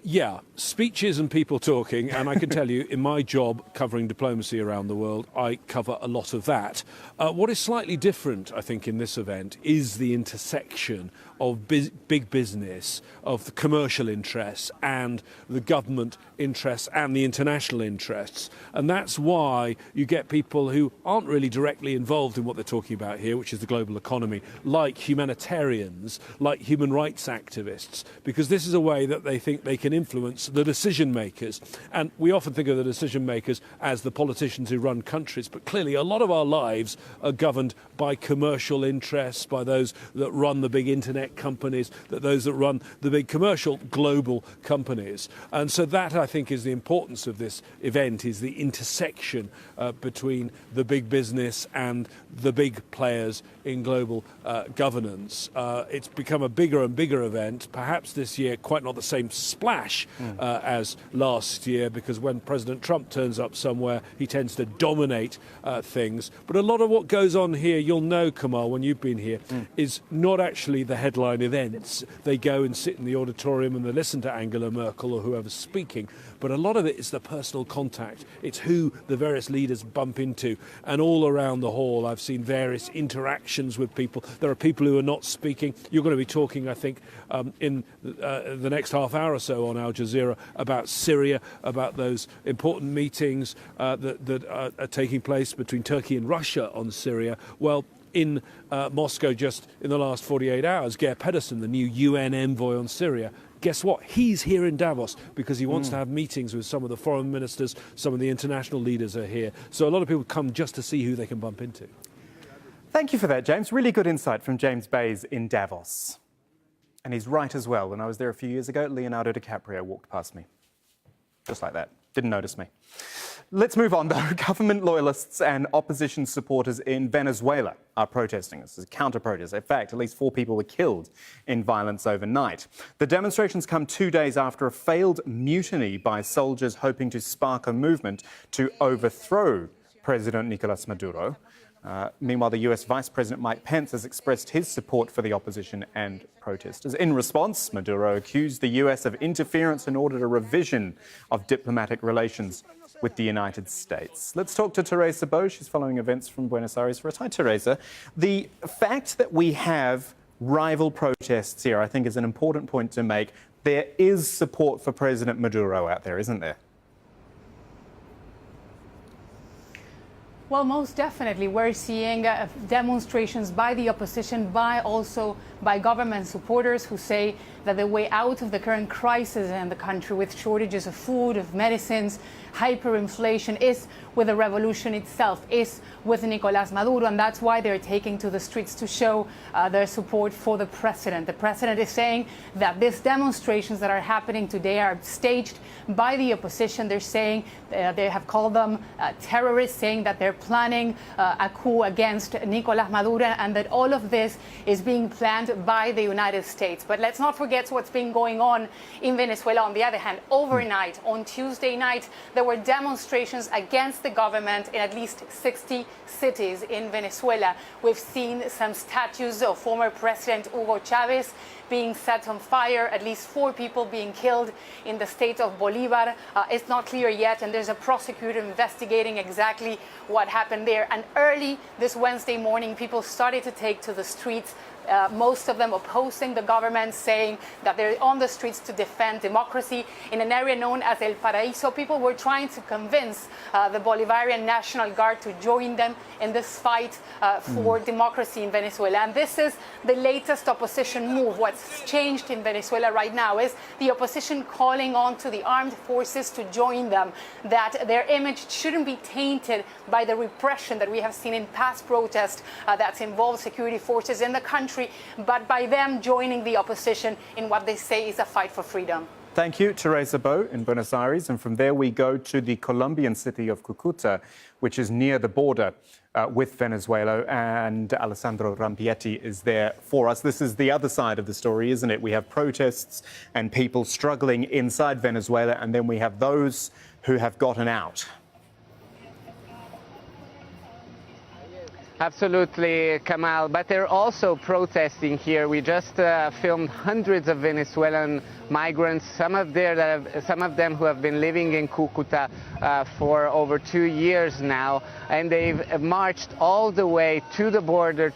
Yeah, speeches and people talking, and I can tell you, in my job covering diplomacy around the world, I cover a lot of that. What is slightly different, I think, in this event is the intersection of big business, of the commercial interests and the government interests and the international interests. And that's why you get people who aren't really directly involved in what they're talking about here, which is the global economy, like humanitarians, like human rights activists, because this is a way that they think they can can influence the decision makers. And we often think of the decision makers as the politicians who run countries, but clearly a lot of our lives are governed by commercial interests, by those that run the big internet companies, those that run the big commercial global companies. And so that, I think, is the importance of this event, is the intersection between the big business and the big players in global governance. It's become a bigger and bigger event, perhaps this year quite not the same splash as last year, because when President Trump turns up somewhere, he tends to dominate things. But a lot of what goes on here, you'll know, Kamal, when you've been here, is not actually the headline events. They go and sit in the auditorium and they listen to Angela Merkel or whoever's speaking. But a lot of it is the personal contact. It's who the various leaders bump into. And all around the hall, I've seen various interactions with people. There are people who are not speaking. You're going to be talking, I think, in the next half hour or so on Al Jazeera about Syria, about those important meetings that are taking place between Turkey and Russia on Syria. Well, in Moscow just in the last 48 hours, Geir Pedersen, the new UN envoy on Syria, guess what? He's here in Davos because he wants to have meetings with some of the foreign ministers, some of the international leaders are here. So a lot of people come just to see who they can bump into. Thank you for that, James. Really good insight from James Bays in Davos. And he's right as well. When I was there a few years ago, Leonardo DiCaprio walked past me. Just like that. Didn't notice me. Let's move on, though. Government loyalists and opposition supporters in Venezuela are protesting. This is a counter-protest. In fact, at least 4 people were killed in violence overnight. The demonstrations come 2 days after a failed mutiny by soldiers hoping to spark a movement to overthrow President Nicolas Maduro. Meanwhile, the US Vice President Mike Pence has expressed his support for the opposition and protesters. In response, Maduro accused the US of interference and ordered a revision of diplomatic relations with the United States. Let's talk to Teresa Bo. She's following events from Buenos Aires for us. Hi, Teresa. The fact that we have rival protests here, I think, is an important point to make. There is support for President Maduro out there, isn't there? Well, most definitely. We're seeing demonstrations by the opposition, by government supporters who say that the way out of the current crisis in the country with shortages of food, of medicines, hyperinflation is with the revolution itself, is with Nicolas Maduro, and that's why they're taking to the streets to show their support for the president. The president is saying that these demonstrations that are happening today are staged by the opposition. They're saying they have called them terrorists, saying that they're planning a coup against Nicolas Maduro, and that all of this is being planned by the United States. But let's not forget what's been going on in Venezuela. On the other hand, overnight, on Tuesday night, there were demonstrations against the government in at least 60 cities in Venezuela. We've seen some statues of former President Hugo Chavez being set on fire, at least 4 people being killed in the state of Bolivar. It's not clear yet, and there's a prosecutor investigating exactly what happened there. And early this Wednesday morning, people started to take to the streets, most of them opposing the government, saying that they're on the streets to defend democracy in an area known as El Paraíso. People were trying to convince the Bolivarian National Guard to join them in this fight for democracy in Venezuela. And this is the latest opposition move. What's changed in Venezuela right now is the opposition calling on to the armed forces to join them, that their image shouldn't be tainted by the repression that we have seen in past protests that's involved security forces in the country, but by them joining the opposition in what they say is a fight for freedom. Thank you, Teresa Bo in Buenos Aires. And from there we go to the Colombian city of Cucuta, which is near the border with Venezuela. And Alessandro Rampietti is there for us. This is the other side of the story, isn't it? We have protests and people struggling inside Venezuela, and then we have those who have gotten out. Absolutely, Kamal, but they're also protesting here. We just filmed hundreds of Venezuelan migrants, some of them who have been living in Cucuta for over 2 years now, and they've marched all the way to the border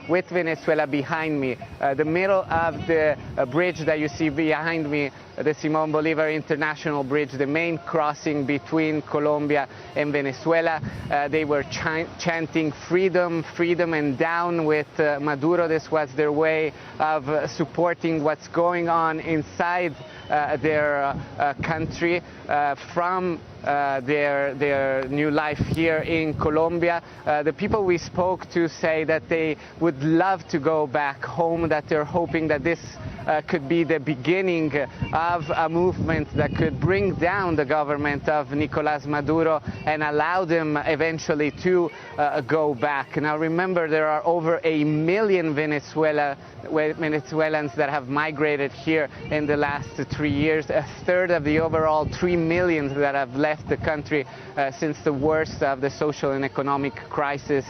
with Venezuela behind me. The middle of the bridge that you see behind me, the Simón Bolívar International Bridge, the main crossing between Colombia and Venezuela. They were chanting freedom, freedom, and down with Maduro. This was their way of supporting what's going on inside their country from their new life here in Colombia. The people we spoke to say that they would love to go back home, that they're hoping that this could be the beginning of a movement that could bring down the government of Nicolás Maduro and allow them eventually to go back. Now remember, there are over 1 million Venezuelans that have migrated here in the last 3 years, a third of the overall 3 million that have left the country since the worst of the social and economic crisis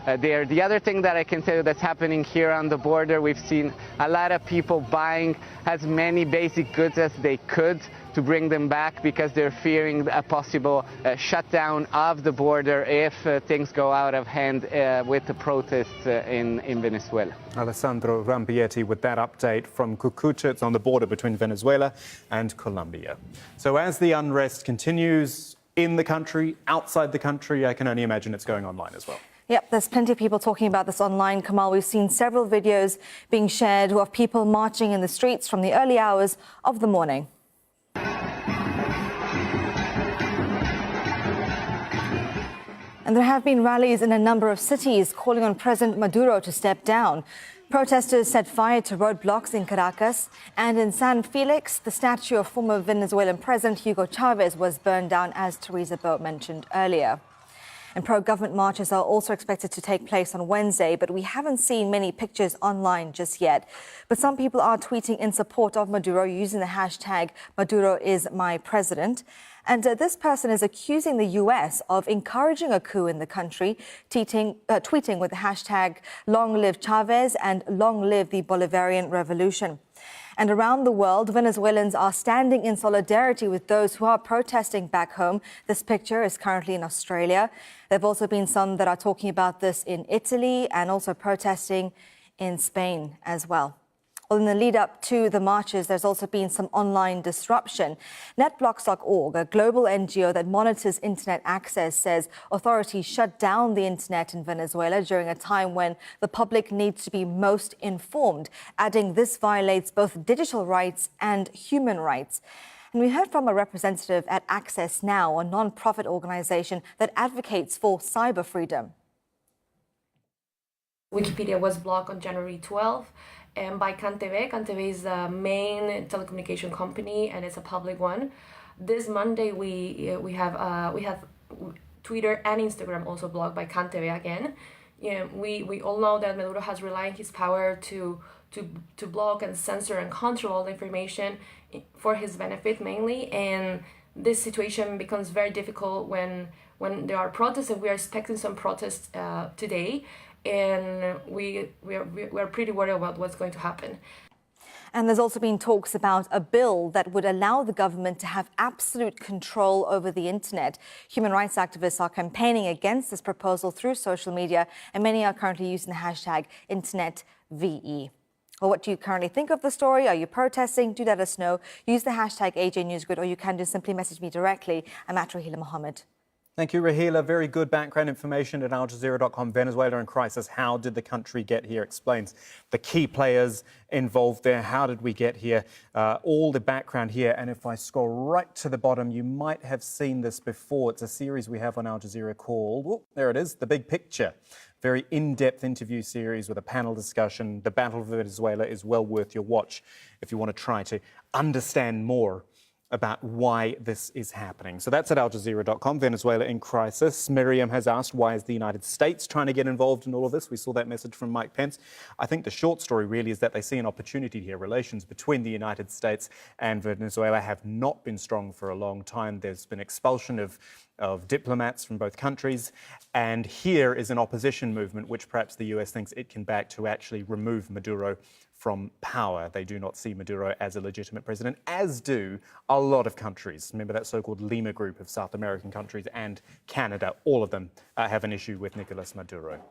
there. The other thing that I can tell you that's happening here on the border, we've seen a lot of people buying as many basic goods as they could to bring them back because they're fearing a possible shutdown of the border if things go out of hand with the protests in Venezuela. Alessandro Rampietti with that update from Cucuta. It's on the border between Venezuela and Colombia. So as the unrest continues in the country, outside the country, I can only imagine it's going online as well. Yep, there's plenty of people talking about this online, Kamal. We've seen several videos being shared of people marching in the streets from the early hours of the morning. And there have been rallies in a number of cities calling on President Maduro to step down. Protesters set fire to roadblocks in Caracas, and in San Felix, the statue of former Venezuelan President Hugo Chavez was burned down, as Teresa Boat mentioned earlier. And pro-government marches are also expected to take place on Wednesday, but we haven't seen many pictures online just yet. But some people are tweeting in support of Maduro using the hashtag #MaduroIsMyPresident. And this person is accusing the U.S. of encouraging a coup in the country, tweeting with the hashtag Long Live Chavez and Long Live the Bolivarian Revolution. And around the world, Venezuelans are standing in solidarity with those who are protesting back home. This picture is currently in Australia. There have also been some that are talking about this in Italy and also protesting in Spain as well. Well, in the lead up to the marches, there's also been some online disruption. NetBlocks.org, a global NGO that monitors internet access, says authorities shut down the internet in Venezuela during a time when the public needs to be most informed, adding this violates both digital rights and human rights. And we heard from a representative at Access Now, a non-profit organization that advocates for cyber freedom. Wikipedia was blocked on January 12th. And by CanTV. CanTV is the main telecommunication company, and it's a public one. This Monday, we have Twitter and Instagram also blocked by CanTV again. We all know that Maduro has relied on his power to block and censor and control all the information for his benefit mainly. And this situation becomes very difficult when there are protests, and we are expecting some protests today. And we are pretty worried about what's going to happen. And there's also been talks about a bill that would allow the government to have absolute control over the internet. Human rights activists are campaigning against this proposal through social media, and many are currently using the hashtag InternetVE. Well, what do you currently think of the story? Are you protesting? Do let us know. Use the hashtag AJNewsGrid, or you can just simply message me directly. I'm at Rahila Mohammed. Thank you, Rahila. Very good background information at Aljazeera.com. Venezuela in crisis. How did the country get here? Explains the key players involved there. How did we get here? All the background here. And if I scroll right to the bottom, you might have seen this before. It's a series we have on Al Jazeera called, there it is, The Big Picture. Very in-depth interview series with a panel discussion. The Battle of Venezuela is well worth your watch if you want to try to understand more about why this is happening. So that's at Aljazeera.com. Venezuela in crisis. Miriam has asked, why is the United States trying to get involved in all of this? We saw that message from Mike Pence. I think the short story really is that they see an opportunity here. Relations between the United States and Venezuela have not been strong for a long time. There's been expulsion of diplomats from both countries. And here is an opposition movement, which perhaps the US thinks it can back to actually remove Maduro from power. They do not see Maduro as a legitimate president, as do a lot of countries. Remember that so-called Lima group of South American countries and Canada. All of them have an issue with Nicolás Maduro.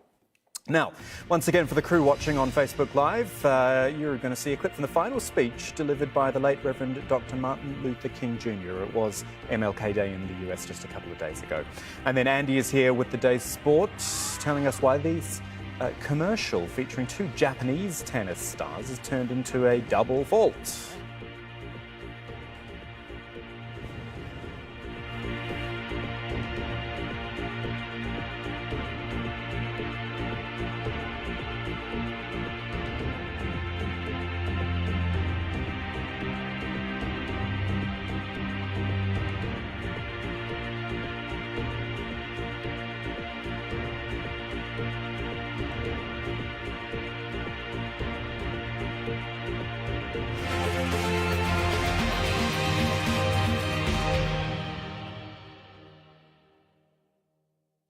Now, once again, for the crew watching on Facebook Live, you're going to see a clip from the final speech delivered by the late Reverend Dr. Martin Luther King Jr. It was MLK Day in the US just a couple of days ago. And then Andy is here with the day's sport, telling us why this commercial featuring two Japanese tennis stars has turned into a double fault.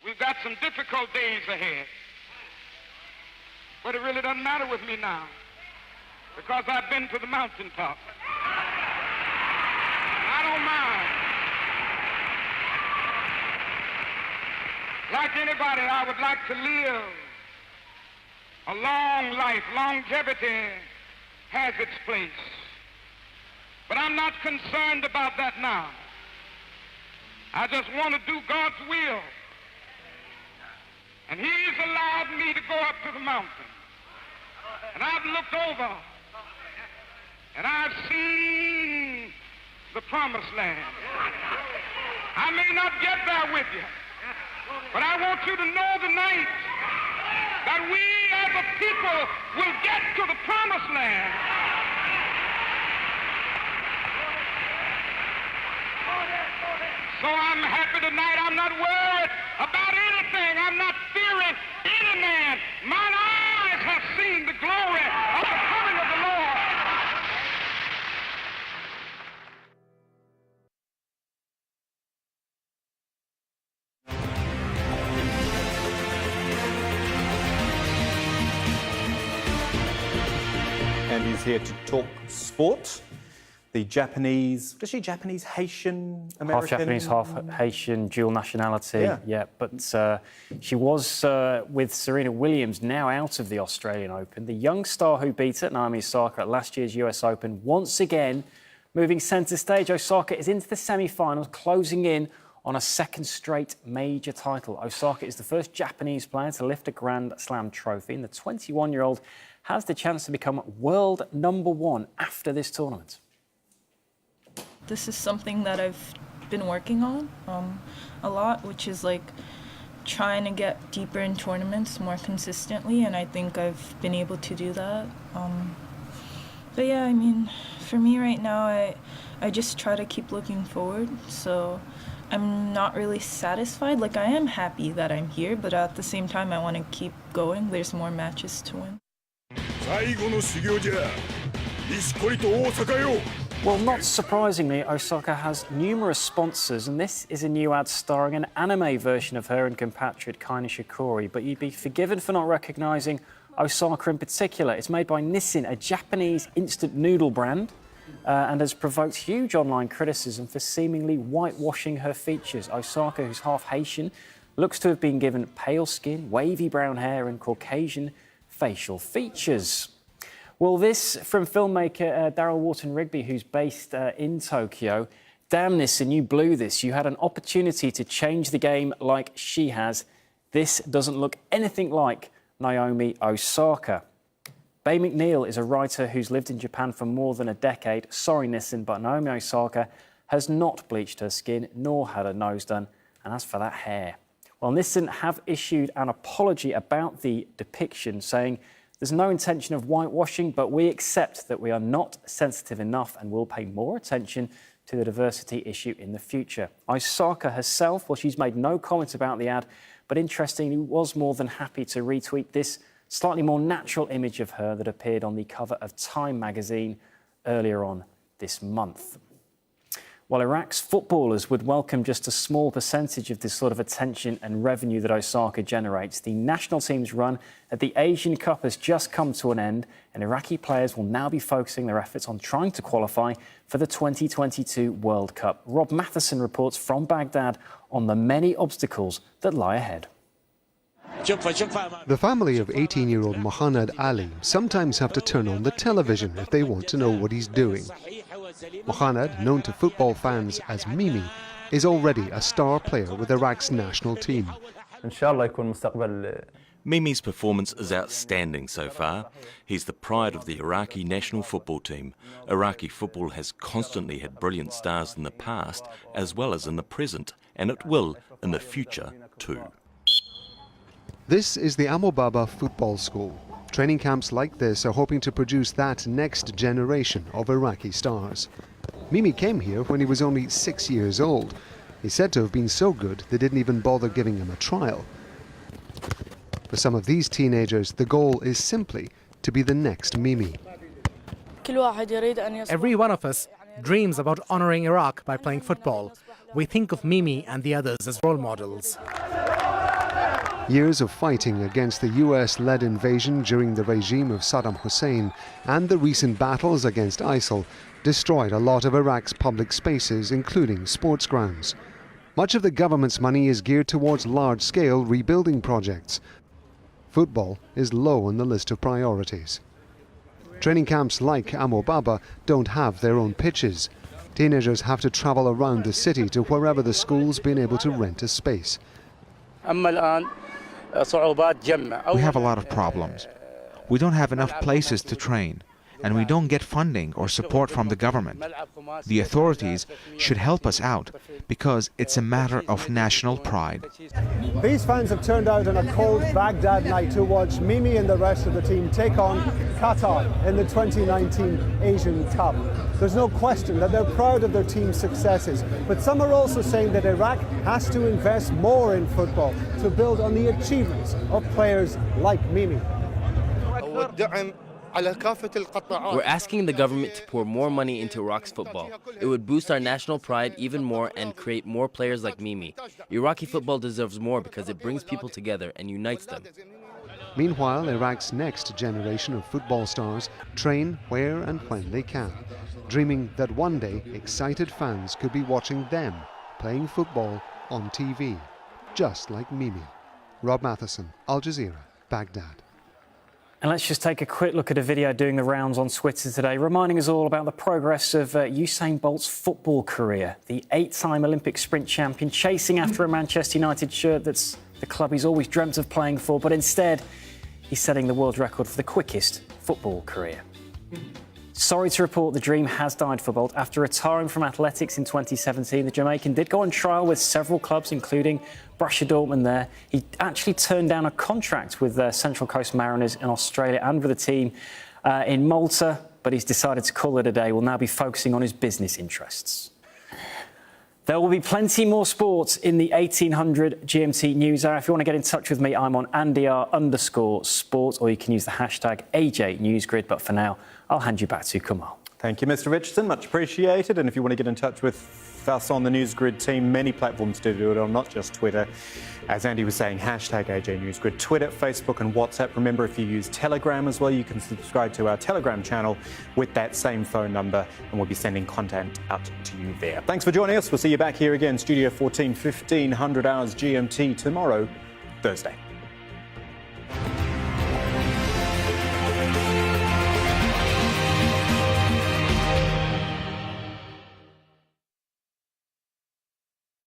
We've got some difficult days ahead. But it really doesn't matter with me now, because I've been to the mountaintop. I don't mind. Like anybody, I would like to live a long life. Longevity has its place. But I'm not concerned about that now. I just want to do God's will. And he's allowed me to go up to the mountain. And I've looked over, and I've seen the promised land. I may not get there with you, but I want you to know tonight that we as a people will get to the promised land. So I'm happy tonight. I'm not worried about anything. I'm not fearing any man. Mine eyes have seen the glory of the coming of the Lord. And he's here to talk sport. The Japanese, was she Japanese, Haitian, American? Half Japanese, half Haitian, dual nationality. Yeah, but she was with Serena Williams, now out of the Australian Open. The young star who beat her, Naomi Osaka, at last year's US Open, once again moving centre stage. Osaka is into the semi-finals, closing in on a second straight major title. Osaka is the first Japanese player to lift a Grand Slam trophy, and the 21-year-old has the chance to become world #1 after this tournament. This is something that I've been working on a lot, which is like trying to get deeper in tournaments more consistently, and I think I've been able to do that. But yeah, I mean, for me right now, I just try to keep looking forward, so I'm not really satisfied. Like, I am happy that I'm here, but at the same time, I want to keep going. There's more matches to win. Well, not surprisingly, Osaka has numerous sponsors, and this is a new ad starring an anime version of her and compatriot Kai Nishikori. But you'd be forgiven for not recognising Osaka in particular. It's made by Nissin, a Japanese instant noodle brand, and has provoked huge online criticism for seemingly whitewashing her features. Osaka, who's half Haitian, looks to have been given pale skin, wavy brown hair and Caucasian facial features. Well, this from filmmaker Daryl Wharton-Rigby, who's based in Tokyo. Damn, Nissan, you blew this. You had an opportunity to change the game like she has. This doesn't look anything like Naomi Osaka. Bae McNeil is a writer who's lived in Japan for more than a decade. Sorry, Nissan, but Naomi Osaka has not bleached her skin nor had her nose done. And as for that hair, well, Nissan have issued an apology about the depiction, saying there's no intention of whitewashing, but we accept that we are not sensitive enough and will pay more attention to the diversity issue in the future. Osaka herself, well, she's made no comment about the ad, but interestingly, was more than happy to retweet this slightly more natural image of her that appeared on the cover of Time magazine earlier on this month. While Iraq's footballers would welcome just a small percentage of this sort of attention and revenue that Osaka generates, the national team's run at the Asian Cup has just come to an end, and Iraqi players will now be focusing their efforts on trying to qualify for the 2022 World Cup. Rob Matheson reports from Baghdad on the many obstacles that lie ahead. The family of 18-year-old Mohamed Ali sometimes have to turn on the television if they want to know what he's doing. Mohamed, known to football fans as Mimi, is already a star player with Iraq's national team. Mimi's performance is outstanding so far. He's the pride of the Iraqi national football team. Iraqi football has constantly had brilliant stars in the past as well as in the present, and it will in the future too. This is the Abu Baba Football School. Training camps like this are hoping to produce that next generation of Iraqi stars. Mimi came here when he was only 6 years old. He's said to have been so good they didn't even bother giving him a trial. For some of these teenagers, the goal is simply to be the next Mimi. Every one of us dreams about honoring Iraq by playing football. We think of Mimi and the others as role models. Years of fighting against the US-led invasion during the regime of Saddam Hussein and the recent battles against ISIL destroyed a lot of Iraq's public spaces, including sports grounds. Much of the government's money is geared towards large-scale rebuilding projects. Football is low on the list of priorities. Training camps like Abu Baba don't have their own pitches. Teenagers have to travel around the city to wherever the school's been able to rent a space. We have a lot of problems. We don't have enough places to train, and we don't get funding or support from the government. The authorities should help us out because it's a matter of national pride. These fans have turned out on a cold Baghdad night to watch Mimi and the rest of the team take on Qatar in the 2019 Asian Cup. There's no question that they're proud of their team's successes, but some are also saying that Iraq has to invest more in football to build on the achievements of players like Mimi. We're asking the government to pour more money into Iraq's football. It would boost our national pride even more and create more players like Mimi. Iraqi football deserves more because it brings people together and unites them. Meanwhile, Iraq's next generation of football stars train where and when they can, dreaming that one day excited fans could be watching them playing football on TV, just like Mimi. Rob Matheson, Al Jazeera, Baghdad. And let's just take a quick look at a video doing the rounds on Twitter today, reminding us all about the progress of Usain Bolt's football career. The 8-time Olympic sprint champion chasing after a Manchester United shirt that's the club he's always dreamt of playing for, but instead he's setting the world record for the quickest football career. Sorry to report the dream has died for Bolt. After retiring from athletics in 2017, the Jamaican did go on trial with several clubs, including Borussia Dortmund there. He actually turned down a contract with Central Coast Mariners in Australia and with a team in Malta, but he's decided to call it a day. Will now be focusing on his business interests. There will be plenty more sports in the 1800 GMT News Hour. If you want to get in touch with me, I'm on @AndyR_sport, or you can use the hashtag #AJNewsgrid. But for now, I'll hand you back to Kamal. Thank you, Mr. Richardson. Much appreciated. And if you want to get in touch with us on the Newsgrid team, many platforms to do it on, not just Twitter. As Andy was saying, hashtag #AJNewsgrid, Twitter, Facebook and WhatsApp. Remember, if you use Telegram as well, you can subscribe to our Telegram channel with that same phone number, and we'll be sending content out to you there. Thanks for joining us. We'll see you back here again, Studio 14, 1500 hours GMT tomorrow, Thursday.